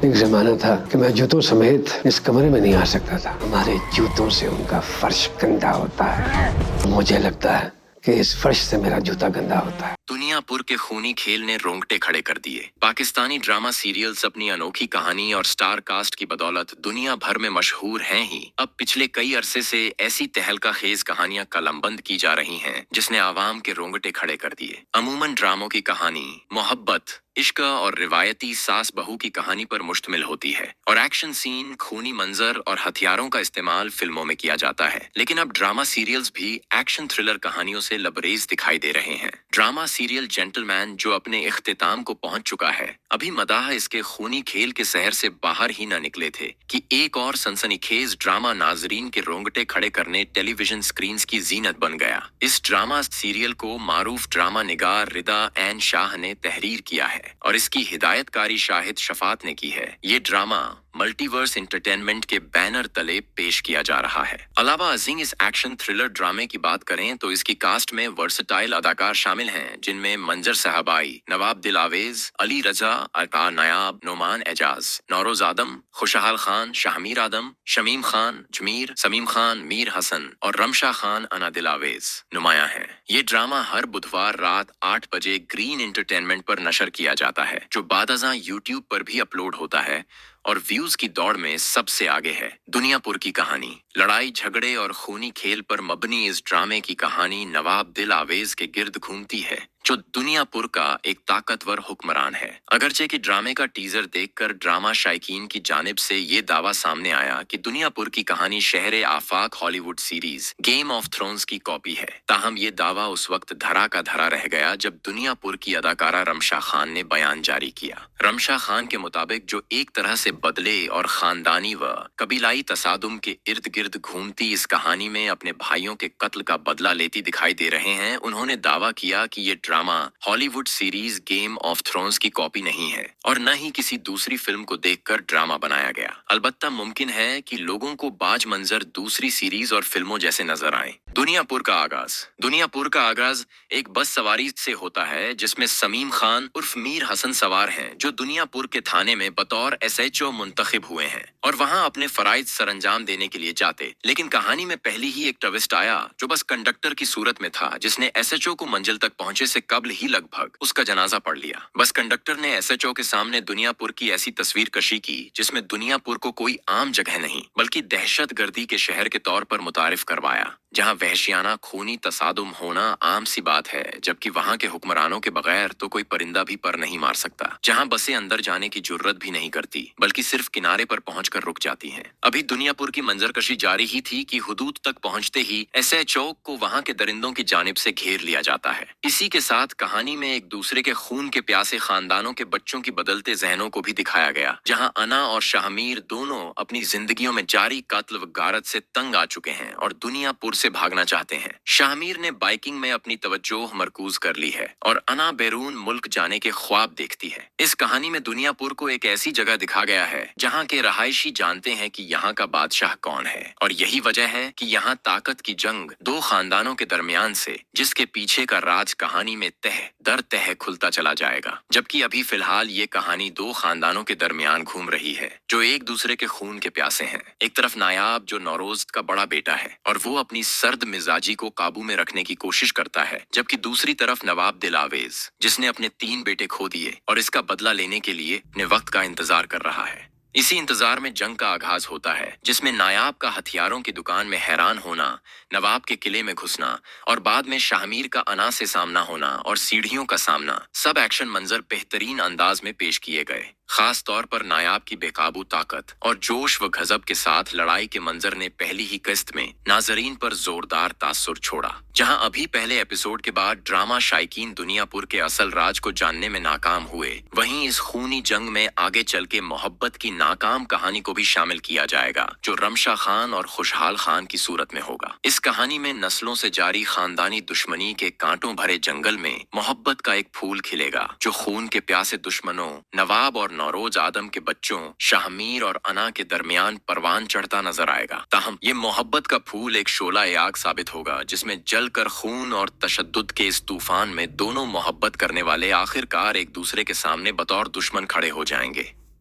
ایک زمانہ تھا کہ میں جوتوں سمیت اس کمرے میں نہیں آ سکتا تھا. ہمارے جوتوں سے ان کا فرش گندا ہوتا ہے. مجھے لگتا ہے کہ اس فرش سے میرا جوتا گندا ہوتا ہے. دنیا پور کے خونی کھیل نے رونگٹے کھڑے کر دیے. پاکستانی ڈرامہ سیریلز اپنی انوکھی کہانی اور سٹار کاسٹ کی بدولت دنیا بھر میں مشہور ہیں ہی. اب پچھلے کئی عرصے سے ایسی تہلکہ خیز کہانیاں قلم بند کی جا رہی ہیں جس نے عوام کے رونگٹے کھڑے کر دیے. عموماً ڈراموں کی کہانی محبت، عشق اور روایتی ساس بہو کی کہانی پر مشتمل ہوتی ہے، اور ایکشن سین، خونی منظر اور ہتھیاروں کا استعمال فلموں میں کیا جاتا ہے. لیکن اب ڈرامہ سیریلز بھی ایکشن تھرلر کہانیوں سے لبریز دکھائی دے رہے ہیں. ڈرامہ سیریل جینٹل مین جو اپنے اختتام کو پہنچ چکا ہے، ابھی مداح اس کے خونی کھیل کے سحر سے باہر ہی نہ نکلے تھے کہ ایک اور سنسنی خیز ڈرامہ ناظرین کے رونگٹے کھڑے کرنے ٹیلی ویژن سکرینز کی زینت بن گیا. اس ڈرامہ سیریل کو معروف ڈرامہ نگار ردا این شاہ نے تحریر کیا ہے اور اس کی ہدایت کاری شاہد شفاعت نے کی ہے. یہ ڈرامہ ملٹی ورس انٹرٹینمنٹ کے بینر تلے پیش کیا جا رہا ہے. علاوہ ازیں اس ایکشن تھرلر ڈرامے کی بات کریں تو اس کی کاسٹ میں ورسٹائل اداکار شامل ہیں جن میں منظر صاحبائی، نواب دل آویز، علی رضا، ارکان نایاب، نعمان اعجاز، نوروز آدم، خوشحال خان، شاہمیر آدم، شمیم خان جمیر، سمیم خان میر حسن اور رمشا خان انا دل آویز نمایاں ہیں. یہ ڈرامہ ہر بدھوار رات 8 بجے گرین انٹرٹینمنٹ پر نشر کیا جاتا ہے جو بعد ازاں یوٹیوب پر بھی اپلوڈ ہوتا ہے اور ویوز کی دوڑ میں سب سے آگے ہے. دنیا پور کی کہانی، لڑائی جھگڑے اور خونی کھیل پر مبنی اس ڈرامے کی کہانی نواب دل آویز کے گرد گھومتی ہے جو دنیا پور کا ایک طاقتور حکمران ہے. اگرچہ کہ ڈرامے کا ٹیزر دیکھ کر ڈرامہ شائقین کی جانب سے یہ دعویٰ سامنے آیا کہ دنیا پور کی کہانی شہر آفاق ہالی would series game of Thrones کی کاپی ہے، تاہم یہ دعویٰ اس وقت دھرا کا دھرا رہ گیا جب دنیا پور کی اداکارہ رمشا خان نے بیان جاری کیا. رمشا خان کے مطابق جو ایک طرح سے بدلے اور خاندانی و قبیلائی تصادم کے ارد گرد گھومتی اس کہانی میں اپنے بھائیوں کے قتل کا بدلہ لیتی دکھائی دے رہے ہیں، انہوں نے دعویٰ کیا کہ یہ ڈرامہ ہالی would series game of Thrones کی کاپی نہیں ہے اور نہ ہی کسی دوسری فلم کو دیکھ کر ڈرامہ بنایا گیا. البتہ ممکن ہے کہ لوگوں کو باج منظر دوسری سیریز اور فلموں جیسے نظر آئیں. دنیا پور کا آغاز. دنیا پور کا آغاز ایک بس سواری سے ہوتا ہے جس میں سمیم خان عرف میر حسن سوار ہیں جو دنیا پور کے تھانے میں بطور SHO منتخب ہوئے ہیں اور وہاں اپنے فرائض سر انجام دینے کے لیے جاتے. لیکن کہانی میں پہلی ہی ایک ٹوسٹ آیا جو بس کنڈکٹر کی صورت میں تھا جس نے SHO کو منزل تک پہنچے سے قبل ہی لگ بھگ اس کا جنازہ پڑھ لیا. بس کنڈکٹر نے SHO کے سامنے دنیا پور کی ایسی تصویر کشی کی جس میں دنیا پور کو کوئی عام جگہ نہیں بلکہ دہشت گردی کے شہر کے طور پر متعارف کروایا جہاں وحشیانہ خونی تصادم ہونا عام سی بات ہے، جبکہ وہاں کے حکمرانوں کے بغیر تو کوئی پرندہ بھی پر نہیں مار سکتا. جہاں بسیں اندر جانے کی جرت بھی نہیں کرتی بلکہ صرف کنارے پر پہنچ کر رک جاتی ہیں. ابھی دنیا پور کی منظر کشی جاری ہی تھی کہ حدود تک پہنچتے ہی SHO کو وہاں کے درندوں کی جانب سے گھیر لیا جاتا ہے. اسی کے ساتھ کہانی میں ایک دوسرے کے خون کے پیاسے خاندانوں کے بچوں کی بدلتے ذہنوں کو بھی دکھایا گیا جہاں انا اور شاہمیر دونوں اپنی زندگیوں میں جاری قتل و غارت سے تنگ آ چکے ہیں اور دنیا پور سے بھاگنا چاہتے ہیں. شاہمیر نے بائکنگ میں اپنی توجہ مرکوز کر لی ہے اور انا بیرون ملک جانے کے خواب دیکھتی ہے. اس کہانی میں دنیا پور کو ایک ایسی جگہ دکھا گیا ہے جہاں کے رہائشی جانتے ہیں کہ یہاں کا بادشاہ کون ہے اور یہی وجہ ہے کہ یہاں طاقت کی جنگ دو خاندانوں کے درمیان سے جس کے پیچھے کا راز کہانی میں تہ در تہ کھلتا چلا جائے گا. جبکہ ابھی فی الحال یہ کہانی دو خاندانوں کے درمیان گھوم رہی ہے جو ایک دوسرے کے خون کے پیاسے ہیں. ایک طرف نایاب جو نوروز کا بڑا بیٹا ہے اور وہ اپنی سرد مزاجی کو قابو میں رکھنے کی کوشش کرتا ہے، جبکہ دوسری طرف نواب دل آویز جس نے اپنے 3 بیٹے کھو دیے اور اس کا بدلہ لینے کے لیے اپنے وقت کا انتظار کر رہا ہے. اسی انتظار میں جنگ کا آغاز ہوتا ہے جس میں نایاب کا ہتھیاروں کی دکان میں حیران ہونا، نواب کے قلعے میں گھسنا اور بعد میں شاہمیر کا انا سے سامنا ہونا اور سیڑھیوں کا سامنا، سب ایکشن منظر بہترین انداز میں پیش کیے گئے. خاص طور پر نایاب کی بے قابو طاقت اور جوش و غضب کے ساتھ لڑائی کے منظر نے پہلی ہی قسط میں ناظرین پر زوردار تاثر چھوڑا. جہاں ابھی پہلے ایپیسوڈ کے بعد ڈرامہ شائقین دنیا پور کے اصل راج کو جاننے میں ناکام ہوئے، وہیں اس خونی جنگ میں آگے چل کے محبت کی ناکام کہانی کو بھی شامل کیا جائے گا جو رمشا خان اور خوشحال خان کی صورت میں ہوگا. اس کہانی میں نسلوں سے جاری خاندانی دشمنی کے کانٹوں بھرے جنگل میں محبت کا ایک پھول کھلے گا جو خون کے پیاسے دشمنوں نواب اور نوروز آدم کے بچوں شاہمیر اور انا کے درمیان پروان چڑھتا نظر آئے گا. تاہم یہ محبت کا پھول ایک شعلہ آگ ثابت ہوگا جس میں جل کر خون اور تشدد کے اس طوفان میں دونوں محبت کرنے والے آخر کار ایک دوسرے کے سامنے بطور دشمن کھڑے ہو جائیں گے.